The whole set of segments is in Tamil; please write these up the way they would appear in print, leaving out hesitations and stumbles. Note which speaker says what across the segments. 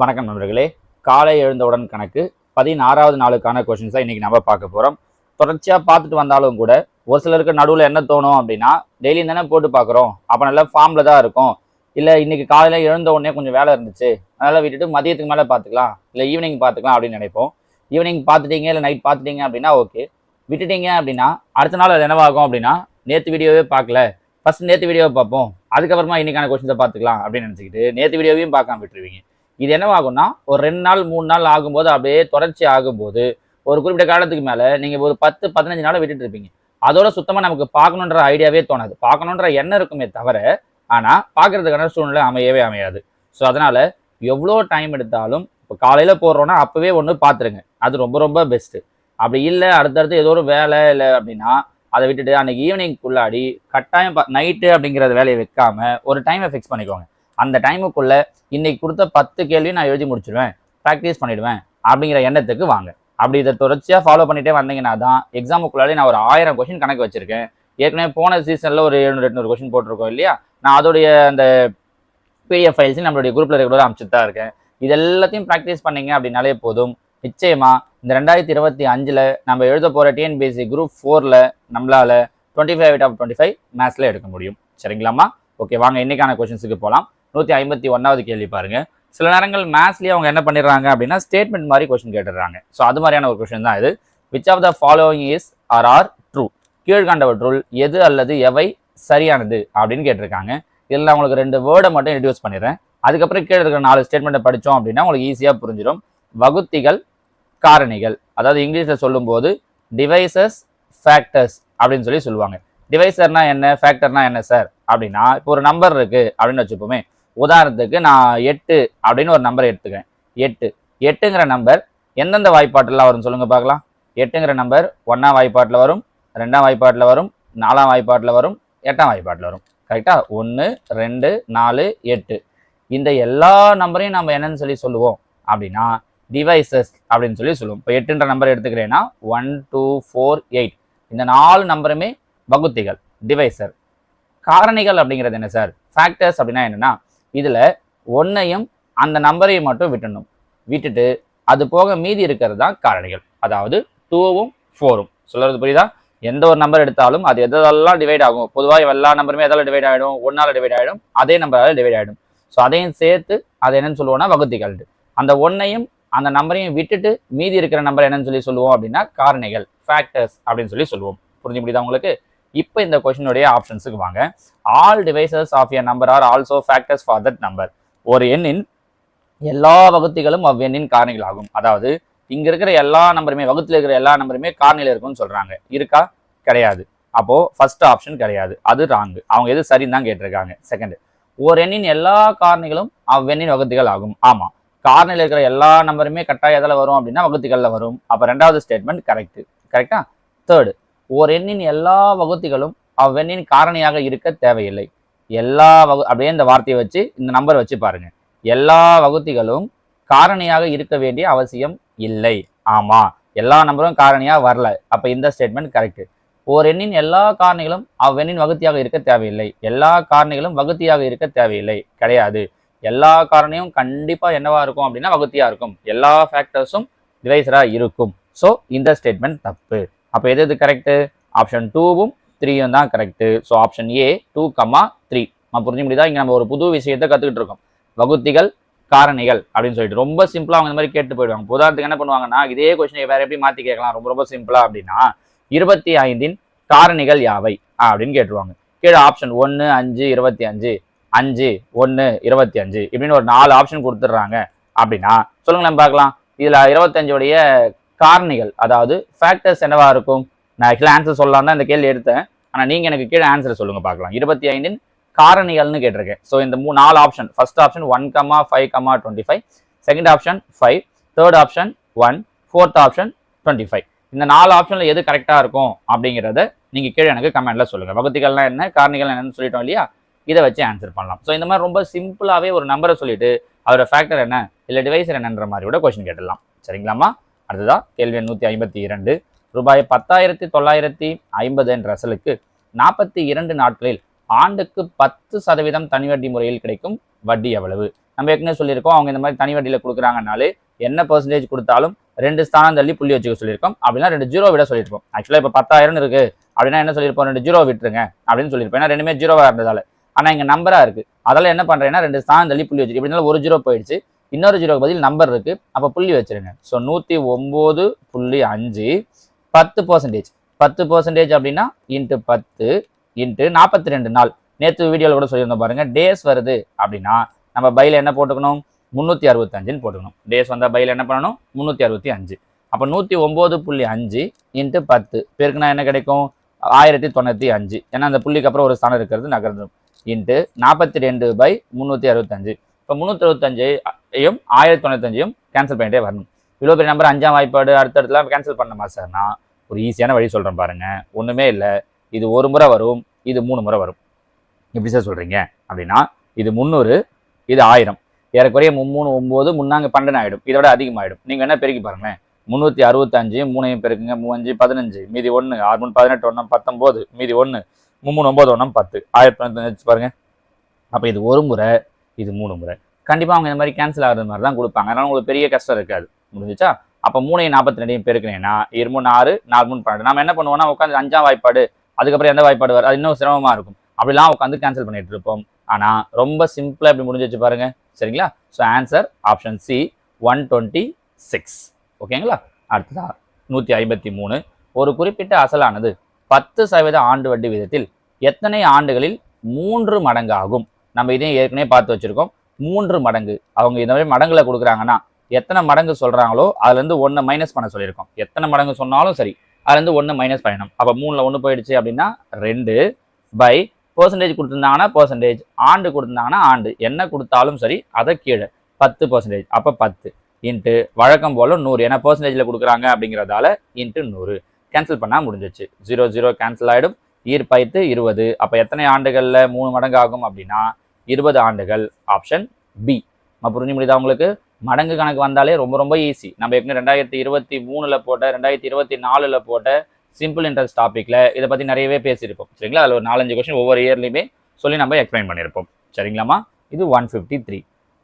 Speaker 1: வணக்கம் நண்பர்களே. காலை எழுந்தவுடன் கணக்கு 16வது நாளுக்கான கொஷின்ஸை இன்னைக்கு நம்ம பார்க்க போகிறோம். தொடர்ச்சியாக பார்த்துட்டு வந்தாலும் கூட ஒரு சிலருக்கு நடுவில் என்ன தோணும் அப்படின்னா, டெய்லியும் தானே போட்டு பார்க்குறோம், அப்போ நல்லா ஃபார்மில் தான் இருக்கும், இல்லை இன்னைக்கு காலையில் எழுந்த உடனே கொஞ்சம் வேலை இருந்துச்சு, அதனால் விட்டுட்டு மதியத்துக்கு மேலே பார்த்துக்கலாம், இல்லை ஈவினிங் பார்த்துக்கலாம் அப்படின்னு நினைப்போம். ஈவினிங் பார்த்துட்டீங்க இல்லை நைட் பார்த்துட்டீங்க அப்படின்னா ஓகே. விட்டுட்டீங்க அப்படின்னா அடுத்த நாள் அது என்னவாகும் அப்படின்னா, நேற்று வீடியோவே பார்க்கல, ஃபர்ஸ்ட் நேற்று வீடியோவை பார்ப்போம், அதுக்கப்புறமா இன்னைக்கான கொஷின்ஸை பார்த்துக்கலாம் அப்படின்னு நினச்சிக்கிட்டு நேற்று வீடியோவையும் பார்க்காம விட்டுருவீங்க. இது என்னவாகும்னா, ஒரு 2 நாள் 3 நாள் ஆகும்போது அப்படியே தொடர்ச்சி ஆகும்போது ஒரு குறிப்பிட்ட காலத்துக்கு மேலே நீங்கள் ஒரு 10-15 நாளை விட்டுட்டு இருப்பீங்க. அதோட சுத்தமாக நமக்கு பார்க்கணுன்ற ஐடியாவே தோணாது. பார்க்கணுன்ற எண்ணம் இருக்குமே தவிர, ஆனால் பார்க்கறதுக்கான சூழ்நிலை அமையவே அமையாது. ஸோ அதனால் எவ்வளோ டைம் எடுத்தாலும் இப்போ காலையில் போடுறோன்னா அப்போவே ஒன்று பார்த்துருங்க, அது ரொம்ப ரொம்ப பெஸ்ட்டு. அப்படி இல்லை அடுத்தடுத்து ஏதோ ஒரு வேலை இல்லை அப்படின்னா அதை விட்டுட்டு அன்றைக்கி ஈவினிங்குள்ளாடி கட்டாயம் நைட்டு அப்படிங்கிறத வேலையை வைக்காமல் ஒரு டைமை ஃபிக்ஸ் பண்ணிக்கோங்க. அந்த டைமுக்குள்ளே இன்னைக்கு கொடுத்த 10 கேள்வியும் நான் எழுதி முடிச்சிடுவேன், ப்ராக்டிஸ் பண்ணிவிடுவேன் அப்படிங்கிற எண்ணத்துக்கு வாங்க. அப்படி இதை தொடர்ச்சியாக ஃபாலோ பண்ணிகிட்டே வந்தீங்கன்னா தான் எக்ஸாமுக்குள்ளாடி நான் ஒரு 1000 கொஷின் கணக்கு வச்சுருக்கேன். ஏற்கனவே போன சீசனில் ஒரு 700-800 கொஷின் போட்டிருக்கோம் இல்லையா, நான் அதோடைய அந்த பிடிஎஃப் ஃபைல்ஸையும் நம்மளுடைய குரூப்பில் ரெகுலராக அமைச்சிட்டு தான் இருக்கேன். இது எல்லாத்தையும் ப்ராக்டிஸ் பண்ணிங்க அப்படின்னாலே போதும். நிச்சயமாக இந்த 2025 நம்ம எழுத போகிற டிஎன்பிஎஸ்சி குரூப் 4 நம்மளால் 25/25 மேத்ஸில் எடுக்க முடியும். சரிங்களாம்மா? ஓகே, வாங்க இன்னைக்கான கொஷின்ஸுக்கு போகலாம். 151வது கேள்வி பாருங்க. சில நேரங்கள் மேத்ஸ்லேயே அவங்க என்ன பண்ணிடுறாங்க அப்படின்னா ஸ்டேட்மெண்ட் மாதிரி கொஸ்டின் கேட்டுடுறாங்க. ஸோ அது மாதிரியான ஒரு கொஸ்டின் தான் இது. Which of the following is are true? கீழ்கண்டவற்றுள் எது அல்லது எவை சரியானது அப்படின்னு கேட்டிருக்காங்க. இதில் அவங்களுக்கு 2 வேர்டை மட்டும் இன்ட்ரடியூஸ் பண்ணிடுறேன். அதுக்கப்புறம் கீழே இருக்கிற 4 ஸ்டேட்மெண்ட்டை படித்தோம் அப்படின்னா உங்களுக்கு ஈஸியாக புரிஞ்சிடும். வகுத்திகள், காரணிகள், அதாவது இங்கிலீஷில் சொல்லும்போது டிவைசஸ், ஃபேக்டர்ஸ் அப்படின்னு சொல்லுவாங்க. டிவைசர்னா என்ன, ஃபேக்டர்னா என்ன சார் அப்படின்னா, இப்போ ஒரு நம்பர் இருக்குது அப்படின்னு வச்சுப்போமே. உதாரணத்துக்கு நான் 8 அப்படின்னு ஒரு நம்பரை எடுத்துக்கிறேன். 8ங்கிற நம்பர் எந்தெந்த வாய்ப்பாட்டெல்லாம் வரும் சொல்லுங்கள் பார்க்கலாம். 8ங்கிற நம்பர் 1ஆம் வாய்ப்பாட்டில் வரும், 2ஆம் வாய்ப்பாட்டில் வரும், 4ஆம் வாய்ப்பாட்டில் வரும், 8ஆம் வாய்ப்பாட்டில் வரும். கரெக்டாக? 1, 2, 4, 8 இந்த எல்லா நம்பரையும் நம்ம என்னன்னு சொல்லுவோம் அப்படின்னா டிவைசஸ் அப்படின்னு சொல்லுவோம். இப்போ 8ன்ற நம்பர் எடுத்துக்கிறேன்னா 1, 2, 4, 8 இந்த 4 நம்பருமே வகுத்திகள், டிவைசர். காரணிகள் அப்படிங்கிறது என்ன சார்? ஃபேக்டர்ஸ் அப்படின்னா என்னன்னா, இதில் 1ஐயும் அந்த நம்பரையும் மட்டும் விட்டுட்டு அது போக மீதி இருக்கிறது தான் காரணிகள். அதாவது 2ம் 4ம். சொல்கிறது புரியுதா? எந்த ஒரு நம்பர் எடுத்தாலும் அது எதெல்லாம் டிவைட் ஆகும், பொதுவாக எல்லா நம்பருமே எதால் டிவைட் ஆகிடும், 1ஆல் டிவைட் ஆகிடும், அதே நம்பரால் டிவைட் ஆகிடும். ஸோ அதையும் சேர்த்து அதை என்னன்னு சொல்லுவோம்னா வகுத்திகள். அந்த 1ஐயும் அந்த நம்பரையும் விட்டுட்டு மீதி இருக்கிற நம்பர் என்னன்னு சொல்லுவோம் அப்படின்னா காரணிகள், ஃபேக்டர்ஸ் அப்படின்னு சொல்லுவோம். புரிஞ்சு முடியுதா உங்களுக்கு? இப்போ இந்த கொஸ்டினுடைய ஆப்ஷன்ஸுக்கு வாங்க. All divisors of a number are also factors for that number. ஒரு எண்ணின் எல்லா வகுத்திகளும் அவ்வெண்ணின் காரணிகள் ஆகும். அதாவது இங்க இருக்கிற எல்லா நம்பருமே, வகுத்தில் இருக்கிற எல்லா நம்பருமே காரணியில் இருக்கும்னு சொல்றாங்க. இருக்கா? கிடையாது. அப்போ ஃபர்ஸ்ட் ஆப்ஷன் கிடையாது, அது ராங்கு. அவங்க எது சரின்னு தான் கேட்டிருக்காங்க. செகண்ட், ஒரு எண்ணின் எல்லா காரணிகளும் அவ்வெண்ணின் வகுத்திகள் ஆகும். ஆமா, காரணியில் இருக்கிற எல்லா நம்பருமே கட்டாயம் எதில் வரும் அப்படின்னா வகுத்திகள்ல வரும். அப்போ 2வது ஸ்டேட்மெண்ட் கரெக்டா? தேர்டு, ஓர் எண்ணின் எல்லா வகுத்திகளும் அவ்வெண்ணின் காரணியாக இருக்க தேவையில்லை. அப்படியே இந்த வார்த்தையை வச்சு இந்த நம்பர் வச்சு பாருங்க. எல்லா வகுத்திகளும் காரணியாக இருக்க வேண்டிய அவசியம் இல்லை. ஆமா, எல்லா நம்பரும் காரணியாக வரல. அப்ப இந்த ஸ்டேட்மெண்ட் கரெக்ட். ஓர் எண்ணின் எல்லா காரணிகளும் அவ்வெண்ணின் வகுத்தியாக இருக்க தேவையில்லை. எல்லா காரணிகளும் வகுத்தியாக இருக்க தேவையில்லை. கிடையாது. எல்லா காரணியும் கண்டிப்பா என்னவா இருக்கும் அப்படின்னா வகுத்தியா இருக்கும். எல்லா ஃபேக்டர்ஸும் டிவைசரா இருக்கும். ஸோ இந்த ஸ்டேட்மெண்ட் தப்பு. அப்போ எது கரெக்டு? ஆப்ஷன் 2ம் 3யும் தான் கரெக்டு. So option A 2,3. நான் புரிஞ்சு முடியுதா? இங்கே நம்ம ஒரு புது விஷயத்தை கற்றுக்கிட்டு இருக்கோம். வகுத்திகள், காரணிகள் அப்படின்னு சொல்லிட்டு ரொம்ப சிம்பிளாக அவங்க இந்த மாதிரி கேட்டு போயிடுவாங்க. உதாரணத்துக்கு என்ன பண்ணுவாங்கன்னா, இதே கொஸ்டினை வேற எப்படி மாற்றி கேட்கலாம் ரொம்ப ரொம்ப சிம்பிளா அப்படின்னா, 25இன் காரணிகள் யாவை அப்படின்னு கேட்டுருவாங்க. கீழே ஆப்ஷன் 1, 5, 25, 5, 1, 25 இப்படின்னு ஒரு 4 ஆப்ஷன் கொடுத்துட்றாங்க அப்படின்னா சொல்லுங்களேன் பார்க்கலாம். இதில் 25உடைய காரணிகள், அதாவது ஃபேக்டர்ஸ் என்னவா இருக்கும்? நான் ஆக்சுவலாக ஆன்சர் சொல்லலாம் தான் இந்த கேள்வி எடுத்தேன். ஆனால் நீங்கள் எனக்கு கீழே ஆன்சர் சொல்லுங்க பார்க்கலாம். 25இன் காரணிகள்னு கேட்டிருக்கேன். ஸோ இந்த 4 option, first option 1,5,25, second option 5, third option 1, fourth option 25. இந்த 4 ஆப்ஷனில் எது கரெக்டாக இருக்கும் அப்படிங்கிறத நீங்கள் கீழே எனக்கு கமெண்ட்ல சொல்லுங்கள். வகுத்திகள்லாம் என்ன, காரணிகள் என்னன்னு சொல்லிட்டோம் இல்லையா, இதை வச்சு ஆன்சர் பண்ணலாம். ஸோ இந்த மாதிரி ரொம்ப சிம்பிளாகவே ஒரு நம்பரை சொல்லிட்டு அதோட ஃபேக்டர் என்ன இல்லை டிவைசர் என்னன்ற மாதிரி கூட கொஸ்டின் கேட்டுடலாம். சரிங்களாம்மா? அடுத்ததான் கேள்வி 152. ரூபாய் 10,950 என்ற அசலுக்கு 42 நாட்களில் ஆண்டுக்கு 10% தனி வட்டி முறையில் கிடைக்கும் வட்டி எவ்வளவு? நம்ம ஏற்கனவே சொல்லியிருக்கோம், அவங்க இந்த மாதிரி தனி வட்டியில் கொடுக்குறாங்கனாலே என்ன பெர்சன்டேஜ் கொடுத்தாலும் 2 ஸ்தானம் தள்ளி புள்ளி வச்சுக்க சொல்லியிருக்கோம். அப்படின்னா 2 ஜீரோ விட சொல்லியிருப்போம். ஆக்சுவலாக இப்போ 10,000 இருக்கு அப்படின்னா என்ன சொல்லியிருப்போம், 2 ஜீரோ விட்டுருங்க அப்படின்னு சொல்லியிருப்போம். ஏன்னா ரெண்டுமே ஜீரோவாக இருந்ததால. ஆனால் இங்கே நம்பராக இருக்கு, அதெல்லாம் என்ன பண்ணுறேன்னா 2 ஸ்தானம் தள்ளி புள்ளி வச்சு, இப்படி ஒரு ஜீரோ போயிடுச்சு, இன்னொரு ஜீரோக்கு பதில் நம்பர் இருக்கு, அப்போ புள்ளி வச்சிருங்க. ஸோ 109.5 10%. 10% அப்படின்னா இன்ட்டு 10 இன்ட்டு 42 நாள். நேற்று வீடியோவில் கூட சொல்லியிருந்தோம் பாருங்க, டேஸ் வருது அப்படின்னா நம்ம பையில் என்ன போட்டுக்கணும், 365 போட்டுக்கணும். டேஸ் வந்தால் பையில் என்ன பண்ணணும், 365. அப்போ 109.5 இன்ட்டு 10 பேருக்குன்னா என்ன கிடைக்கும், 1095. ஏன்னா அந்த புள்ளிக்கு அப்புறம் ஒரு ஸ்தானம் இருக்கிறது நகர்ந்துடும். இன்ட்டு 42/365. இப்போ 365ஐயும் 1095ஐயும் கேன்சல் பண்ணிட்டே வரணும். இவ்வளோ பெரிய நம்பர் 5ஆம் வாய்ப்பாடு அடுத்தடுத்துலாம் கேன்சல் பண்ணணுமா சார்னா ஒரு ஈஸியான வழி சொல்கிறேன் பாருங்க. ஒன்றுமே இல்லை, இது ஒரு முறை வரும், இது 3 முறை வரும். எப்படி சார் சொல்கிறீங்க அப்படின்னா, இது 300, இது 1000, ஏறக்குறைய 3 முன்னாங்க 12 ஆகிடும், இதோட அதிகமாகிடும். நீங்கள் என்ன பெருக்கி பாருங்களேன், 365 3ஐயும் பெருக்குங்க, 3 15, மீதி 1, 6 18 1 19, மீதி 1 3 9 1 10, 1095 பாருங்க. அப்போ இது ஒரு முறை, இது 3 முறை. கண்டிப்பாக அவங்க இந்த மாதிரி கேன்சல் ஆகிறது மாதிரி தான் கொடுப்பாங்க. அதனால உங்களுக்கு பெரிய கஷ்டம் இருக்காது. முடிஞ்சிச்சா? அப்போ 3ஐயும் 42ஐயும் பெருக்கினேன்னா 2 3 6 4 3 12. நம்ம என்ன பண்ணுவோம்னா உட்காந்து 5ஆம் வாய்ப்பாடு அதுக்கப்புறம் எந்த வாய்ப்பாடு வரும், அது இன்னும் சிரமமாக இருக்கும். அப்படிலாம் உட்காந்து கேன்சல் பண்ணிட்டு இருப்போம். ஆனால் ரொம்ப சிம்பிளாக இப்படி முடிஞ்சு வச்சு பாருங்க. சரிங்களா? So answer option C 126. ஓகேங்களா? அடுத்ததா 153. ஒரு குறிப்பிட்ட அசலானது 10% ஆண்டு வட்டி விதத்தில் எத்தனை ஆண்டுகளில் 3 மடங்கு ஆகும்? நம்ம இதையும் ஏற்கனவே பார்த்து வச்சிருக்கோம். 3 மடங்கு. அவங்க இந்த மாதிரி மடங்குல கொடுக்குறாங்கன்னா எத்தனை மடங்கு சொல்றாங்களோ அதுலேருந்து 1 மைனஸ் பண்ண சொல்லியிருக்கோம். எத்தனை மடங்கு சொன்னாலும் சரி அதுலேருந்து 1 மைனஸ் பண்ணணும். அப்போ 3ல் 1 போயிடுச்சு அப்படின்னா 2 பை பெர்சன்டேஜ் கொடுத்துருந்தாங்கன்னா பெர்சன்டேஜ், ஆண்டு கொடுத்துருந்தாங்கன்னா ஆண்டு, என்ன கொடுத்தாலும் சரி அதை கீழே 10%. அப்போ 10 இன்ட்டு வழக்கம் போல் 100, ஏன்னா பெர்சன்டேஜில் கொடுக்குறாங்க அப்படிங்கிறதால இன்ட்டு 100. கேன்சல் பண்ணால் முடிஞ்சிச்சு. 0 0 கேன்சல் ஆகிடும். ஈர்ப்பைத்து 20. அப்போ எத்தனை ஆண்டுகளில் 3 மடங்கு ஆகும் அப்படின்னா 20 ஆண்டுகள். Option B. புரிஞ்சு முடியுதா உங்களுக்கு? மடங்கு கணக்கு வந்தாலே ரொம்ப ரொம்ப ஈஸி. நம்ம ஏற்கனவே 2023 போட்ட 2024 போட்ட சிம்பிள் இன்ட்ரெஸ்ட் டாப்பிக்கில் இதை பற்றி நிறையவே பேசியிருப்போம். சரிங்களா? அதில் ஒரு 4-5 கொஸ்டின் ஒவ்வொரு இயர்லையுமே சொல்லி நம்ம எக்ஸ்பிளைன் பண்ணியிருப்போம். சரிங்களாமா? இது 153.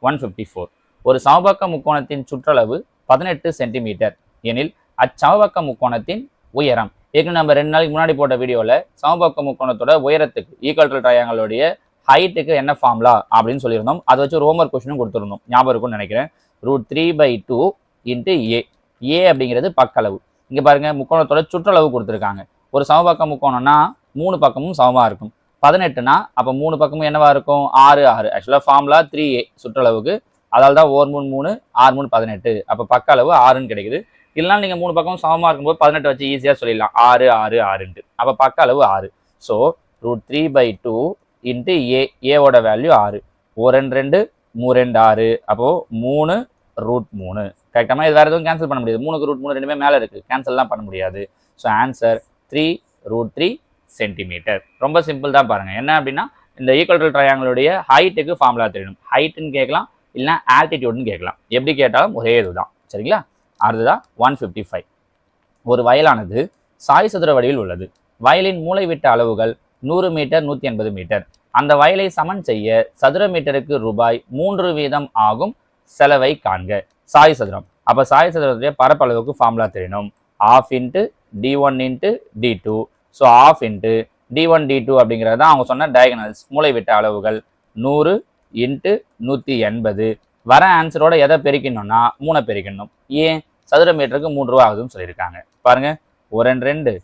Speaker 1: 154. ஒரு சமபக்க முக்கோணத்தின் சுற்றளவு 18 சென்டிமீட்டர் எனில் அச்சமபக்க முக்கோணத்தின் உயரம். ஏற்கனவே நம்ம 2 நாளைக்கு முன்னாடி போட்ட வீடியோவில் சமபக்க முக்கோணத்தோட உயரத்துக்கு ஈக்குவல் ட்ரையாங்கிளோடைய ஹைட்டுக்கு என்ன ஃபார்முலா அப்படின்னு சொல்லியிருந்தோம். அதை வச்சு ஒரு ஹோம்ஒர்க் கொஸ்டினும் கொடுத்துருந்தோம். ஞாபகம் இருக்கும்னு நினைக்கிறேன். √3/2 இன்ட்டு ஏ. ஏ அப்படிங்கிறது பக்களவு. இங்கே பாருங்க, முக்கோணத்தோட சுற்றளவு கொடுத்துருக்காங்க. ஒரு சமபக்க முக்கோணம்னா 3 பக்கமும் சமமாக இருக்கும். 18னா அப்போ 3 பக்கமும் என்னவா இருக்கும், 6 6. ஆக்சுவலாக ஃபார்முலா 3a சுற்றளவுக்கு. அதால் தான் 1 3 3 6 3 18. அப்போ பக்க அளவு 6ன்னு கிடைக்குது. இல்லைனா நீங்கள் 3 பக்கமும் சமமாக இருக்கும்போது 18 வச்சு ஈஸியாக சொல்லிடலாம், 6 6 6ன்ட்டு. அப்போ பக்க அளவு 6. ஸோ √3/2 இன்ட்டு ஏ. ஏவோட வேல்யூ 6. 1 2 3 2 6. அப்போது 3 √3. கரெக்டாக இது வேறு எதுவும் கேன்சல் பண்ண முடியாது. 3க்கு √3 ரெண்டுமே மேலே இருக்குது, கேன்சல்லாம் பண்ண முடியாது. So answer 3√3 centimetre. ரொம்ப சிம்பிள் தான் பாருங்கள். என்ன அப்படின்னா இந்த ஈக்குவல் ட்ரையாங்கிளுடைய ஹைட்டுக்கு ஃபார்முலா தெரியணும். ஹைட்டுன்னு கேட்கலாம், இல்லைனா ஆல்டிடியூட்னு கேட்கலாம். எப்படி கேட்டாலும் ஒரே இதுதான். சரிங்களா? அடுத்ததான் 155. ஒரு வயலானது சாய் சதுர வடிவில் உள்ளது. வயலின் மூலைவிட்ட அளவுகள் 100 மீட்டர் 180 மீட்டர். அந்த வயலை சமன் செய்ய சதுர மீட்டருக்கு ரூபாய் 3 வீதம் ஆகும் செலவை காண்க. சாய் சதுரம். அப்போ சாய் சதுரத்துடைய பரப்பளவுக்கு ஃபார்முலா தெரியணும். ½ into d1 into d2. So ½ into d1 d2 அப்படிங்கிறது தான் அவங்க சொன்ன டயகனல்ஸ், மூலைவிட்ட அளவுகள். 100 இன்ட்டு 180. வர ஆன்சரோட எதை பெருக்கணும்னா 3 பெருக்கணும். ஏன்? சதுர மீட்டருக்கு 3 ரூபா ஆகுதுன்னு சொல்லியிருக்காங்க. பாருங்க, 1 2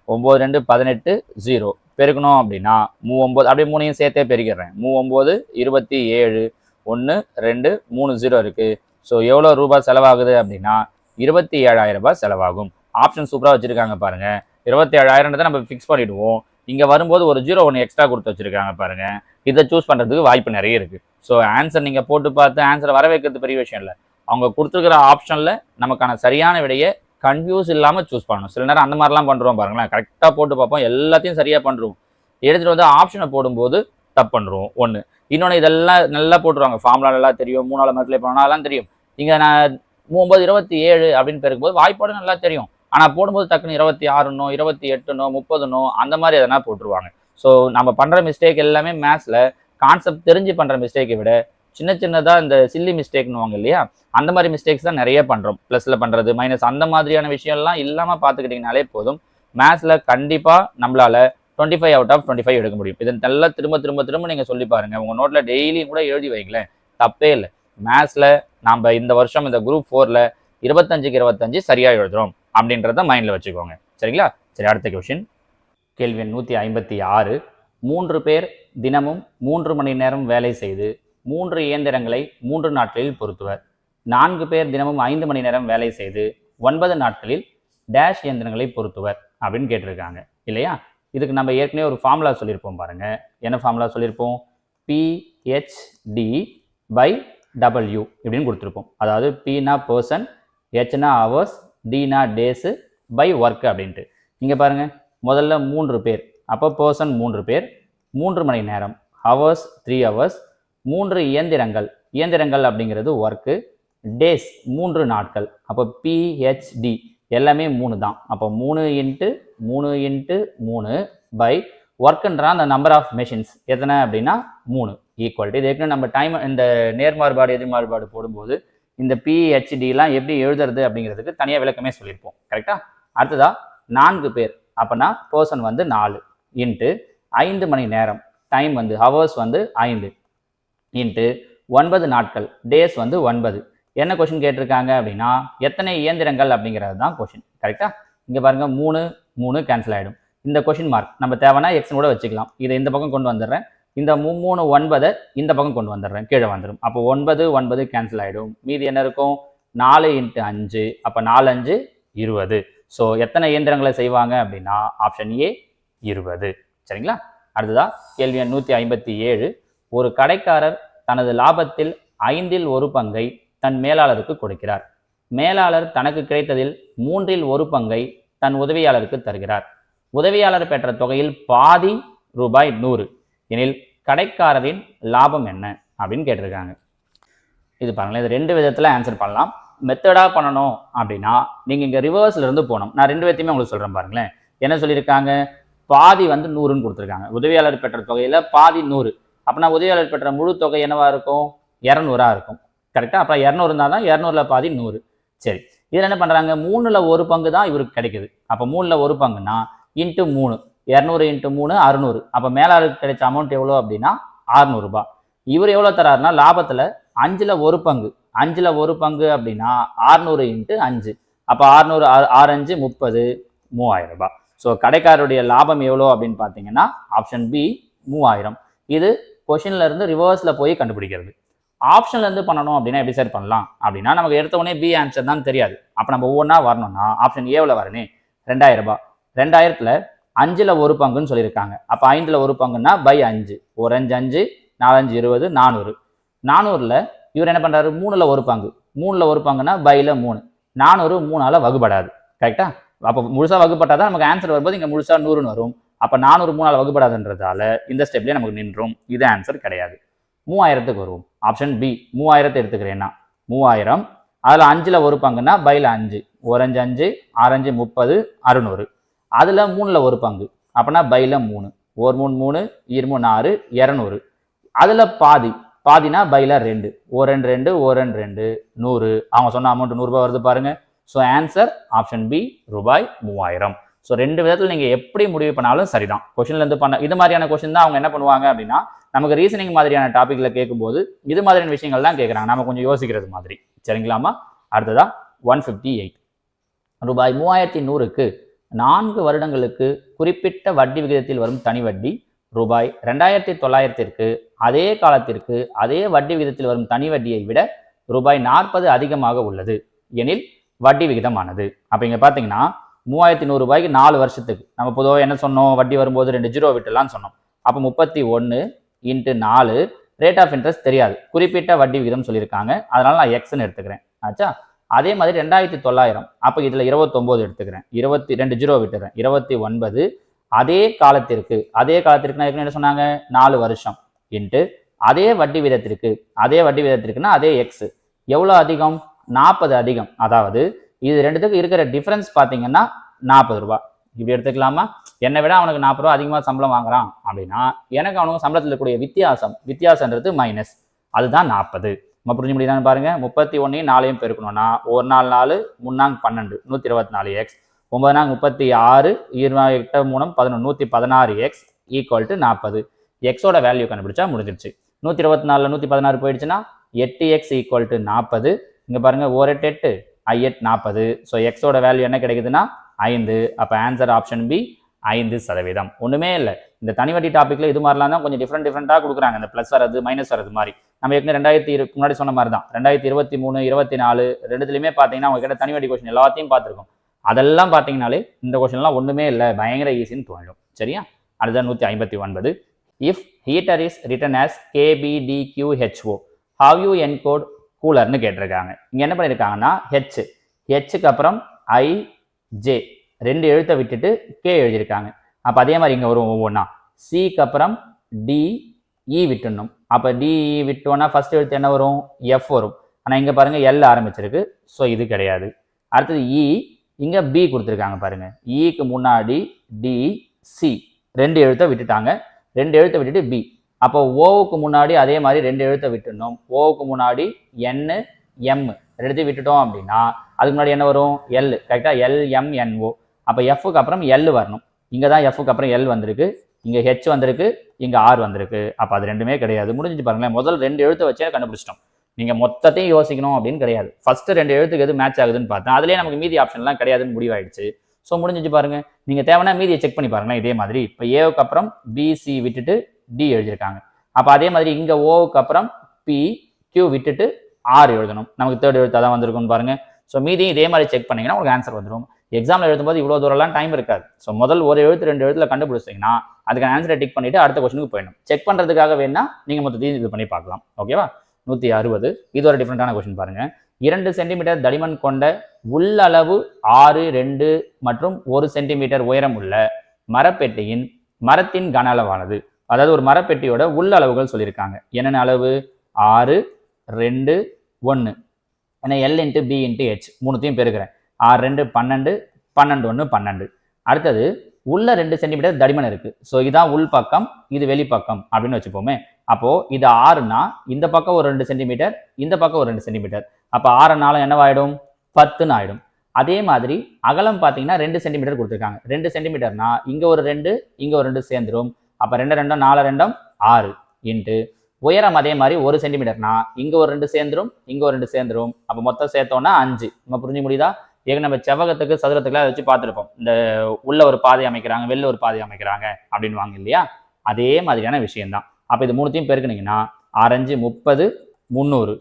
Speaker 1: 9 2 18 0 பெருக்கணும் அப்படின்னா 39. அப்படியே 3ஐயும் சேர்த்தே பெருக்கிடுறேன். 39 27 1 2 3 0 இருக்குது. ஸோ எவ்வளோ ரூபாய் செலவாகுது அப்படின்னா 27,000 ரூபாய் செலவாகும். ஆப்ஷன் சூப்பராக வச்சுருக்காங்க பாருங்கள். 27,000 நம்ம ஃபிக்ஸ் பண்ணிவிடுவோம். இங்கே வரும்போது ஒரு 0 1 எக்ஸ்ட்ரா கொடுத்து வச்சுருக்காங்க பாருங்கள். இதை சூஸ் பண்ணுறதுக்கு வாய்ப்பு நிறைய இருக்குது. ஸோ ஆன்சர் நீங்கள் போட்டு பார்த்து ஆன்சரை வர வைக்கிறது பெரிய விஷயம் இல்லை. அவங்க கொடுத்துருக்கிற ஆப்ஷனில் நமக்கான சரியான விடையை கன்ஃபியூஸ் இல்லாமல் சூஸ் பண்ணணும். சில நேரம் அந்த மாதிரிலாம் பண்ணுறோம் பாருங்களேன். கரெக்டாக போட்டு பார்ப்போம், எல்லாத்தையும் சரியாக பண்ணுறோம். எடுத்துகிட்டு வந்து ஆப்ஷனை போடும்போது தப்பு பண்ணுறோம். ஒன்று. இன்னொன்று, இதெல்லாம் நல்லா போட்டுருவாங்க. ஃபார்முலா நல்லா தெரியும், 3 மல்டிப்ளை பண்ணணும், அதெல்லாம் தெரியும். இங்கே நான் 39 27 அப்படின்னு பெருக்கும்போது வாய்ப்பாடு நல்லா தெரியும். ஆனால் போடும்போது டக்குன்னு 26னோ 28னோ 30னோ அந்த மாதிரி எதனா போட்டுருவாங்க. ஸோ நம்ம பண்ணுற மிஸ்டேக் எல்லாமே மேத்ஸில் கான்செப்ட் தெரிஞ்சு பண்ணுற மிஸ்டேக்கை விட சின்ன சின்னதாக இந்த சில்லி மிஸ்டேக்னுவாங்க இல்லையா, அந்த மாதிரி மிஸ்டேக்ஸ் தான் நிறைய பண்ணுறோம். ப்ளஸில் பண்ணுறது மைனஸ் அந்த மாதிரியான விஷயம்லாம் இல்லாமல் பார்த்துக்கிட்டிங்கனாலே போதும். மேத்ஸில் கண்டிப்பாக நம்மளால் 25 அவுட் ஆஃப் 25 எடுக்க முடியும். இதை நல்லா திரும்ப திரும்ப திரும்ப நீங்கள் சொல்லி பாருங்கள். உங்கள் நோட்டில் டெய்லியும் கூட எழுதி வைக்கலேன், தப்பே இல்லை. மேத்ஸில் நம்ம இந்த வருஷம் இந்த குரூப் 4ல் 25க்கு 25 சரியாக எழுதுகிறோம் அப்படின்றத மைண்டில் வச்சுக்கோங்க. சரிங்களா? சரி, அடுத்த கொஷின். கேள்வி எண் 156. 3 பேர் தினமும் 3 மணி நேரம் வேலை செய்து 3 இயந்திரங்களை 3 நாட்களில் பொருத்துவர். 4 பேர் தினமும் 5 மணி நேரம் வேலை செய்து 9 நாட்களில் டேஷ் இயந்திரங்களை பொருத்துவர் அப்படின்னு கேட்டிருக்காங்க இல்லையா? இதுக்கு நம்ம ஏற்கனவே ஒரு ஃபார்முலா சொல்லியிருப்போம் பாருங்க. என்ன ஃபார்முலா சொல்லியிருப்போம்? PHD/W இப்படின்னு கொடுத்துருப்போம். அதாவது Pனா பர்சன், Hனா ஹவர்ஸ், Dனா டேஸு, பை ஒர்க் அப்படின்ட்டு. இங்கே பாருங்க, முதல்ல 3 பேர், அப்போ பர்சன் 3 பேர், 3 மணி நேரம், ஹவர்ஸ் 3 ஹவர்ஸ், 3 இயந்திரங்கள், இயந்திரங்கள் அப்படிங்கிறது ஒர்க்கு, டேஸ் 3 நாட்கள், அப்போ PHD எல்லாமே 3 தான். அப்போ 3 × 3 × 3 பை ஒர்க்குன்ற அந்த நம்பர் ஆஃப் மெஷின்ஸ் எத்தனை அப்படின்னா 3 ஈக்குவல் டு. இது ஏற்கனவே நம்ம டைம் இந்த நேர்மாறுபாடு எதிர்மாறுபாடு போடும்போது இந்த PHDலாம் எப்படி எழுதுறது அப்படிங்கிறதுக்கு தனியாக விளக்கமே சொல்லியிருப்போம். கரெக்டாக? அடுத்ததா 4 பேர், அப்போனா பர்சன் வந்து 4 இன்ட்டு 5 மணி நேரம், டைம் வந்து ஹவர்ஸ் வந்து 5 இன்ட்டு 9 நாட்கள், டேஸ் வந்து 9. என்ன கொஷின் கேட்டிருக்காங்க அப்படின்னா எத்தனை இயந்திரங்கள் அப்படிங்கிறது தான் கொஷின். கரெக்டாக? இங்கே பாருங்கள், 3 3 கேன்சல் ஆகிடும். இந்த கொஷின் மார்க் நம்ம தேவைன்னா எக்ஸ்னு கூட வச்சுக்கலாம். இதை இந்த பக்கம் கொண்டு வந்துடுறேன். இந்த 3 9 இந்த பக்கம் கொண்டு வந்துடுறேன், கீழே வந்துடும். அப்போ 9 9 கேன்சல் ஆகிடும். மீதி என்ன இருக்கும்? 4 × 5, அப்போ 4 5 20. ஸோ எத்தனை இயந்திரங்களை செய்வாங்க அப்படின்னா ஆப்ஷன் ஏ 20. சரிங்களா? அடுத்ததா கேள்வி எண் 157. ஒரு கடைக்காரர் தனது லாபத்தில் 5ல் 1 பங்கை தன் மேலாளருக்கு கொடுக்கிறார். மேலாளர் தனக்கு கிடைத்ததில் 3ல் 1 பங்கை தன் உதவியாளருக்கு தருகிறார். உதவியாளர் பெற்ற தொகையில் பாதி ரூபாய் 100 எனில் கடைக்காரரின் லாபம் என்ன அப்படின்னு கேட்டிருக்காங்க. இது பாருங்களேன், இது 2 விதத்தில் ஆன்சர் பண்ணலாம். மெத்தடாக பண்ணணும் அப்படின்னா நீங்கள் இங்கே ரிவர்ஸில் இருந்து போகணும். நான் 2 விதத்தையுமே உங்களுக்கு சொல்கிறேன் பாருங்களேன். என்ன சொல்லியிருக்காங்க? பாதி வந்து 100ன்னு கொடுத்துருக்காங்க. உதவியாளர் பெற்ற தொகையில் பாதி 100. அப்படின்னா உதவியாளர் பெற்ற முழு தொகை என்னவா இருக்கும்? 200 இருக்கும். கரெக்டாக? அப்போ 200 இருந்தால் தான் 200ல் பாதி 100. சரி, இதில் என்ன பண்ணுறாங்க? 3ல் 1 பங்கு தான் இவருக்கு கிடைக்குது. அப்போ 3ல் 1 பங்குன்னா இன்ட்டு 3, 200 × 3 600. அப்போ மேலாளருக்கு கிடைச்ச அமௌண்ட் எவ்வளோ அப்படின்னா 600 ரூபாய். இவர் எவ்வளோ தராருன்னா லாபத்தில் 5ல் 1 பங்கு, 5ல் 1 பங்கு அப்படின்னா 600 × 5. அப்போ 600 6 5 30, 3000 ரூபாய். ஸோ கடைக்காரருடைய லாபம் எவ்வளோ அப்படின்னு பார்த்தீங்கன்னா ஆப்ஷன் பி 3000. இது கொஷின்ல இருந்து ரிவர்ஸில் போய் கண்டுபிடிக்கிறது. ஆப்ஷன்லேருந்து பண்ணணும் அப்படின்னா எப்படி சார் பண்ணலாம் அப்படின்னா நமக்கு எடுத்த உடனே பி ஆன்சர் தான் தெரியாது. அப்போ நம்ம ஒவ்வொன்றா வரணும்னா ஆப்ஷன் ஏவில் வரணும். 2000 ரூபாய். 2000ல் 5ல் 1 பங்குன்னு சொல்லியிருக்காங்க. அப்போ 5ல் 1 பங்குன்னா பை 5, 1 5 5, 4 5 20, 400. 400ல் இவர் என்ன பண்ணுறாரு? 3ல் 1 பங்கு, 3ல் 1 பங்குன்னா பையில் 3, 400 3ஆல் வகுப்படாது. கரெக்டாக? அப்போ முழுசாக வகுப்பட்டால் தான் நமக்கு ஆன்சர் வரும்போது இங்கே முழுசாக 100ன்னு வரும். அப்போ 400 3ஆல் வகுப்படாதுன்றதால இந்த ஸ்டெப்லேயே நமக்கு நின்றும். இது ஆன்சர் கிடையாது. 3000க்கு வருவோம். ஆப்ஷன் பி 3000 எடுத்துக்கிறேன்னா 3000, அதில் 5ல் 1 பங்குன்னா பையில் 5, 1 5 5, 6 5 30, 600. அதில் 3ல் 1 பங்கு, அப்படின்னா பையில் 3, 1 3 3, 2 3 6, 200. அதில் பாதி, பாதினா பையில் 2, 1 2 2, 1 2 2, 100. அவங்க சொன்ன அமௌண்ட் 100 ரூபாய் வருது பாருங்க. ஸோ ஆன்சர் ஆப்ஷன் பி ரூபாய் 3000. ஸோ 2 விதத்தில் நீங்கள் எப்படி முடிவு பண்ணாலும் சரிதான். கொஷின்லேருந்து பண்ண இது மாதிரியான கொஷின் தான் அவங்க என்ன பண்ணுவாங்க அப்படின்னா நமக்கு ரீசனிங் மாதிரியான டாப்பிக்கில் கேட்கும்போது இது மாதிரியான விஷயங்கள் தான் கேட்குறாங்க. நம்ம கொஞ்சம் யோசிக்கிறது மாதிரி. சரிங்களாமா? அடுத்ததா 158. ரூபாய் 3100க்கு 4 வருடங்களுக்கு குறிப்பிட்ட வட்டி விகிதத்தில் வரும் தனி வட்டி ரூபாய் 2900ற்கு அதே காலத்திற்கு அதே வட்டி விகிதத்தில் வரும் தனி வட்டியை விட ரூபாய் 40 அதிகமாக உள்ளது எனில் வட்டி விகிதமானது. அப்போ இங்கே பார்த்தீங்கன்னா 3100 ரூபாய்க்கு 4 வருஷத்துக்கு நம்ம பொதுவாக என்ன சொன்னோம்? வட்டி வரும்போது 2 0 விட்டுலாம் சொன்னோம். அப்போ 31 × 4 ரேட் ஆஃப் இன்ட்ரெஸ்ட் தெரியாது, குறிப்பிட்ட வட்டி விகிதம் சொல்லியிருக்காங்க. அதனால நான் எக்ஸ்ன்னு எடுத்துக்கிறேன். ஆச்சா? அதே மாதிரி 2900, அப்போ இதில் 29 எடுத்துக்கிறேன், 22 0 விட்டுறேன், 29 அதே காலத்திற்கு நான் என்ன சொன்னாங்க? 4 வருஷம் இன்ட்டு அதே வட்டி விகிதத்திற்குன்னா அதே எக்ஸ் எவ்வளோ அதிகம்? 40 அதிகம். அதாவது இது ரெண்டுத்துக்கு இருக்கிற டிஃபரன்ஸ் பார்த்தீங்கன்னா 40 ரூபாய். இப்படி எடுத்துக்கலாமா? என்னை விட அவனுக்கு 40 ரூபா அதிகமாக சம்பளம் வாங்குறான் அப்படின்னா எனக்கு அவனுக்கு சம்பளத்தில் இருக்கக்கூடிய வித்தியாசம்ன்றது மைனஸ். அதுதான் 40. நம்ம புரிஞ்சு முடியுதான்னு பாருங்க. 31 4 பெருக்கணும்னா ஒரு நாள் 4 3 12 124x 9 36 28 3 11 116x ஈக்குவல் டு 40. எக்ஸோட வேல்யூ கண்டுபிடிச்சா முடிஞ்சிருச்சு. 124 116 போயிடுச்சுன்னா 8x ஈக்குவல் டு 40. இங்க பாருங்க 1 8 8 I8 40. ஸோ எக்ஸோட வேல்யூ என்ன கிடைக்குதுன்னா 5. அப்போ ஆன்சர் ஆப்ஷன் பி 5%. ஒன்றுமே இல்லை. இந்த தனிவட்டி டாப்பிக்கில் இது மாதிரிலாம் தான் கொஞ்சம் டிஃப்ரெண்ட்டாக கொடுக்குறாங்க. இந்த ப்ளஸ் வரது மைனஸ் வரது மாதிரி நம்ம ஏற்கனவே 2020 முன்னாடி சொன்ன மாதிரி தான் 2023 24 ரெண்டுத்துலையுமே பார்த்தீங்கன்னா அவங்க கிட்ட தனிவட்டி கொஸ்டின் எல்லாத்தையும் பார்த்துருக்கோம். அதெல்லாம் பார்த்தீங்கன்னாலே இந்த கொஸ்டின்லாம் ஒன்றுமே இல்லை, பயங்கர ஈஸின்னு தோணிடும். சரியா? அடுத்த 159. If heater is written as KBDQHO how you encode கூலர்னு கேட்டிருக்காங்க. இங்கே என்ன பண்ணியிருக்காங்கன்னா ஹெச்சுக்கு அப்புறம் IJ 2 எழுத்தை விட்டுட்டு K எழுதியிருக்காங்க. அப்போ அதே மாதிரி இங்கே வரும் ஒவ்வொன்றா. சிக்கு அப்புறம் DE விட்டுணும். அப்போ DE விட்டோன்னா ஃபர்ஸ்ட் எழுத்து என்ன வரும்? F வரும். ஆனால் இங்கே பாருங்கள் L ஆரம்பிச்சிருக்கு. ஸோ இது கிடையாது. அடுத்தது E, இங்கே B கொடுத்துருக்காங்க பாருங்கள். க்கு முன்னாடி DC 2 எழுத்தை விட்டுட்டாங்க. 2 எழுத்தை விட்டுட்டு B. அப்போ ஓவுக்கு முன்னாடி அதே மாதிரி 2 எழுத்தை விட்டுணும். ஓவுக்கு முன்னாடி NM ரெண்டு விட்டுட்டோம் அப்படின்னா அதுக்கு முன்னாடி என்ன வரும்? L. கரெக்டாக LMNO. அப்போ எஃப்க்கு அப்புறம் L வரணும். இங்கே தான் எஃப்க்கு அப்புறம் L வந்திருக்கு, இங்கே H வந்திருக்கு, இங்கே R வந்திருக்கு. அப்போ அது ரெண்டுமே கிடையாது. முடிஞ்சிச்சு பாருங்களேன். முதல் 2 எழுத்தை வச்சே கண்டுபிடிச்சிட்டோம். நீங்கள் மொத்தத்தையும் யோசிக்கணும் அப்படின்னு கிடையாது. ஃபர்ஸ்ட் 2 எழுத்துக்கு எது மேட்ச் ஆகுதுன்னு பார்த்தேன். அதுலேயே நமக்கு மீதி ஆப்ஷன்லாம் கிடையாதுன்னு முடிவாயிடுச்சு. ஸோ முடிஞ்சிச்சு பாருங்க. நீங்கள் தேவைன்னா மீதியை செக் பண்ணி பாருங்களேன். இதே மாதிரி இப்போ ஏவுக்கு அப்புறம் BC விட்டுட்டு D எழுதியிருக்காங்க. அப்போ அதே மாதிரி இங்கே ஓவுக்கு அப்புறம் PQ விட்டுட்டு R எழுதணும். நமக்கு தேர்ட் எழுத்து தான் வந்திருக்கும்னு பாருங்க. ஸோ மீதியும் இதே மாதிரி செக் பண்ணீங்கன்னா உங்களுக்கு ஆன்சர் வந்துடும். எக்ஸாமில் எழுதும்போது இவ்வளோ தூரம்லாம் டைம் இருக்காது. ஸோ முதல் ஒரு எழுத்து 2 எழுத்துல கண்டுபிடிச்சிங்கன்னா அதுக்கான ஆன்சரை டிக் பண்ணிட்டு அடுத்த கொஸ்டினுக்கு போயிடணும். செக் பண்ணுறதுக்காக வேணா நீங்கள் மொத்தத்தையும் இது பண்ணி பார்க்கலாம். ஓகேவா? 160. இது ஒரு டிஃப்ரெண்டான கொஸ்டின் பாருங்க. 2 சென்டிமீட்டர் தடிமன் கொண்ட உள்ளளவு 6, 2 மற்றும் 1 சென்டிமீட்டர் உயரம் உள்ள மரப்பெட்டியின் மரத்தின் கன அளவானது. அதாவது ஒரு மரப்பெட்டியோட உள்ளளவுகள் சொல்லியிருக்காங்க. என்னென்ன அளவு? 6, 2, 1. ஏன்னா L × B × H மூணுத்தையும் பெருக்கிறேன். 6 2 12, 12 1 12. அடுத்தது உள்ள 2 சென்டிமீட்டர் தடிமன் இருக்கு. ஸோ இதான் உள் பக்கம், இது வெளிப்பக்கம் அப்படின்னு வச்சுப்போமே. அப்போ இது 6னா இந்த பக்கம் ஒரு 2 சென்டிமீட்டர், இந்த பக்கம் ஒரு 2 சென்டிமீட்டர். அப்போ 6 என்னவாயிடும்? 10 ஆயிடும். அதே மாதிரி அகலம் பார்த்தீங்கன்னா 2 சென்டிமீட்டர் கொடுத்துருக்காங்க. 2 சென்டிமீட்டர்னா இங்க ஒரு 2 இங்க ஒரு 2 சேர்ந்துரும். அப்போ 2 2 4 2 6 இன்ட்டு உயரம் அதே மாதிரி 1 சென்டிமீட்டர்னா இங்க ஒரு 2 சேர்ந்துரும், இங்க ஒரு 2 சேர்ந்துரும். அப்போ மொத்தம் சேர்த்தோம்னா 5. நம்ம புரிஞ்சு முடியுதா? ஏங்க நம்ம செவ்வகத்துக்கு சதுரத்துக்குலாம் அதை வச்சு பார்த்துருப்போம். இந்த உள்ள ஒரு பாதை அமைக்கிறாங்க, வெளில ஒரு பாதை அமைக்கிறாங்க அப்படின்னு வாங்க இல்லையா? அதே மாதிரியான விஷயம்தான். அப்போ இது மூணுத்தையும் பெருக்குனீங்கன்னா 6 5 30 300.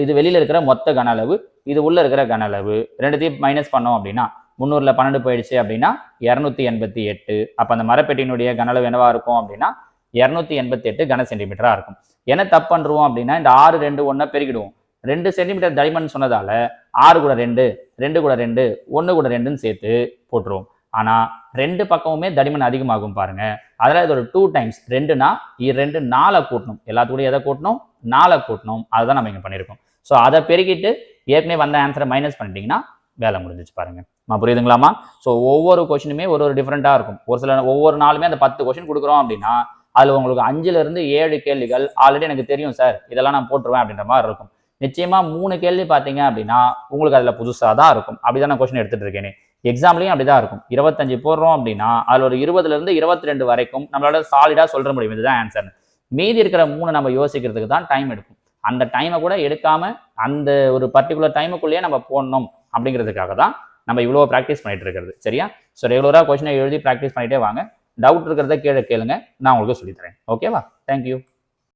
Speaker 1: இது வெளியில இருக்கிற மொத்த கன அளவு, இது உள்ள இருக்கிற கன அளவு. ரெண்டுத்தையும் மைனஸ் பண்ணோம் அப்படின்னா 300ல் 12 போயிடுச்சு அப்படின்னா 288. அப்போ அந்த மரப்பெட்டியினுடைய கன அளவு என்னவா இருக்கும் அப்படின்னா 288 கன சென்டிமீட்டரா இருக்கும். என்ன தப்பு பண்ணுறோம் அப்படின்னா இந்த 6 2 1 பெருக்கிடுவோம். 2 சென்டிமீட்டர் தடிமன் சொன்னதால 6 கூட 2 2 கூட 2 1 கூட 2ன்னு சேர்த்து போட்டுருவோம். ஆனா 2 பக்கமுமே தடிமன் அதிகமாகும் பாருங்க. அதனால இது ஒரு 2 டைம்ஸ். 2னா 2 4 கூட்டணும். எல்லாத்துக்கூட எதை கூட்டணும்? 4 கூட்டணும். அதுதான் நம்ம இங்க பண்ணியிருக்கோம். ஸோ அதை பெருக்கிட்டு ஏற்கனவே வந்த ஆன்சரை மைனஸ் பண்ணிட்டீங்கன்னா வேலை முடிஞ்சிச்சு பாருங்க. புரியுதுங்களாமா? ஸோ ஒவ்வொரு கொஸ்டினுமே ஒரு டிஃப்ரெண்டா இருக்கும். ஒரு சில ஒவ்வொரு நாளுமே அந்த 10 கொஸ்டின் கொடுக்குறோம் அப்படின்னா அதுல உங்களுக்கு 5ல இருந்து 7 கேள்விகள் ஆல்ரெடி எனக்கு தெரியும் சார், இதெல்லாம் நான் போட்டுருவேன் அப்படின்ற மாதிரி இருக்கும். நிச்சயமா 3 கேள்வி பார்த்தீங்க அப்படின்னா உங்களுக்கு அதுல புதுசாக தான் இருக்கும். அப்படிதான் நான் கொஸ்டின் எடுத்துட்டு இருக்கேனே. எக்ஸாம்லையும் அப்படிதான் இருக்கும். 25 போடுறோம் அப்படின்னா அதுல ஒரு 20ல இருந்து 22 வரைக்கும் நம்மளால சாலிடா சொல்ற முடியும் இதுதான் ஆன்சர். மீதி இருக்கிற 3 நம்ம யோசிக்கிறதுக்கு தான் டைம் எடுக்கும். அந்த டைமை கூட எடுக்காம அந்த ஒரு பர்டிகுலர் டைமுக்குள்ளேயே நம்ம போடணும் அப்படிங்கிறதுக்காக தான் நம்ம இவ்வளோ ப்ராக்டிஸ் பண்ணிட்டு இருக்கிறது. சரியா? ஸோ ரெகுலராக கொஸ்டினை எழுதி ப்ராக்டிஸ் பண்ணிட்டே வாங்க. டவுட் இருக்கிறத கேளுங்க, நான் உங்களுக்கு சொல்லித்தரேன். ஓகேவா? தேங்க்யூ.